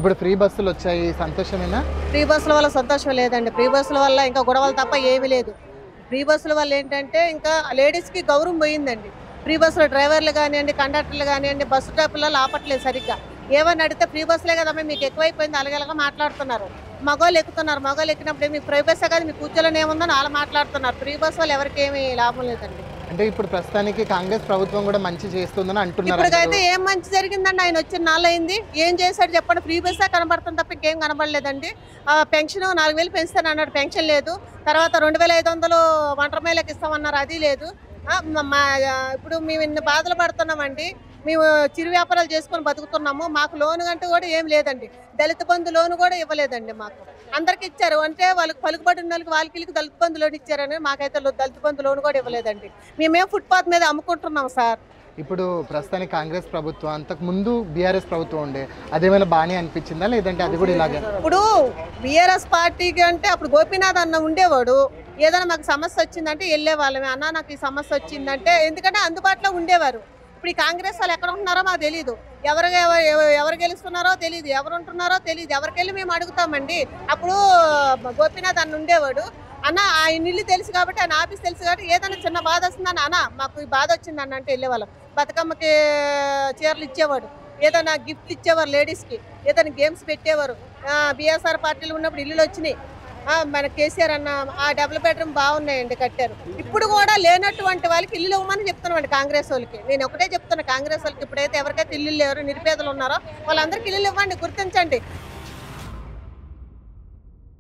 ఇప్పుడు ఫ్రీ బస్సులు వచ్చాయి, సంతోషమేనా? ఫ్రీ బస్సుల వల్ల సంతోషం లేదండి. ఫ్రీ బస్సుల వల్ల ఇంకా గొడవలు తప్ప ఏమీ లేదు. ఫ్రీ బస్సుల వల్ల ఏంటంటే ఇంకా లేడీస్కి గౌరవం పోయిందండి. ఫ్రీ బస్సులో డ్రైవర్లు కానివ్వండి, కండక్టర్లు కానివ్వండి, బస్సు స్టాపులలో ఆపట్లేదు సరిగ్గా. ఏమని అడిగితే ఫ్రీ బస్సులే కదమ్మా మీకు ఎక్కువైపోయింది అలగలగా మాట్లాడుతున్నారు. మగవాళ్ళు ఎక్కుతున్నారు, మగవాళ్ళు ఎక్కినప్పుడు మీకు ఫ్రీ బస్సే కదా మీకు కూర్చోలని ఏముందని వాళ్ళు మాట్లాడుతున్నారు. ఫ్రీ బస్సు వల్ల ఎవరికి ఏమీ లాభం లేదండి. అంటే ఇప్పుడు ప్రస్తుతానికి కాంగ్రెస్ ప్రభుత్వం కూడా మంచి చేస్తుందని అంటున్నారు. ఇప్పటికైతే ఏం మంచి జరిగిందండి? ఆయన వచ్చిన నాళ్ళయింది, ఏం చేశాడు చెప్పండి? ఫ్రీ బస్సే కనబడుతుంది తప్ప ఇంకేం కనబడలేదండి. పెన్షన్ 4,000 పెంచుతాను అన్నాడు, పెన్షన్ లేదు. తర్వాత 2,500 ఒంటరి మహిళలకు ఇస్తామన్నారు, అది లేదు. ఇప్పుడు మేము ఇన్ని బాధలు పడుతున్నామండి. మేము చిరు వ్యాపారాలు చేసుకొని బతుకుతున్నాము. మాకు లోను అంటూ కూడా ఏం లేదండి. దళిత బంధు లోను కూడా ఇవ్వలేదండి. మాకు అందరికి ఇచ్చారు, అంటే వాళ్ళకి పలుకుబడి ఉన్న వాళ్ళకి దళిత బంధు లోన్ ఇచ్చారని, మాకైతే దళిత బంధు లోను కూడా ఇవ్వలేదండి. మేమేం ఫుట్పాత్ మీద అమ్ముకుంటున్నాం సార్. ఇప్పుడు ప్రస్తుతానికి కాంగ్రెస్ ప్రభుత్వం, అంతకు ముందు బీఆర్ఎస్ ప్రభుత్వం ఉండే, అదేమైనా బాగానే అనిపించిందా లేదంటే అది కూడా ఇలాగే? ఇప్పుడు బీఆర్ఎస్ పార్టీకి అంటే అప్పుడు గోపీనాథ్ అన్న ఉండేవాడు. ఏదైనా మాకు సమస్య వచ్చిందంటే వెళ్ళే వాళ్ళమే, అన్న నాకు ఈ సమస్య వచ్చిందంటే, ఎందుకంటే అందుబాటులో ఉండేవారు. ఇప్పుడు ఈ కాంగ్రెస్ వాళ్ళు ఎక్కడ ఉంటున్నారో మాకు తెలియదు, ఎవరు గెలుస్తున్నారో తెలియదు, ఎవరు ఉంటున్నారో తెలియదు. ఎవరికెళ్ళి మేము అడుగుతామండి. అప్పుడు గోపీనాథ్ అన్న ఉండేవాడు. అన్న ఆయన ఇల్లు తెలుసు కాబట్టి, ఆయన ఆఫీస్ తెలుసు కాబట్టి, ఏదైనా చిన్న బాధ వస్తుందని అన్న మాకు ఈ బాధ వచ్చిందని అంటే వెళ్ళేవాళ్ళం. బతుకమ్మకి చీరలు ఇచ్చేవాడు, ఏదైనా గిఫ్ట్లు ఇచ్చేవారు, లేడీస్కి ఏదైనా గేమ్స్ పెట్టేవారు. బీఎస్ఆర్ పార్టీలు ఉన్నప్పుడు ఇల్లులు వచ్చినాయి. మన కేసీఆర్ అన్న ఆ డబుల్ బెడ్రూమ్ బాగున్నాయండి, కట్టారు. ఇప్పుడు కూడా లేనటువంటి వాళ్ళకి ఇల్లు ఇవ్వమని చెప్తున్నామండి కాంగ్రెస్ వాళ్ళకి. నేను ఒకటే చెప్తున్నా కాంగ్రెస్ వాళ్ళకి, ఇప్పుడైతే ఎవరికైతే ఇల్లు లేరు, నిరుపేదలు ఉన్నారో వాళ్ళందరికీ ఇల్లు ఇవ్వండి, గుర్తించండి.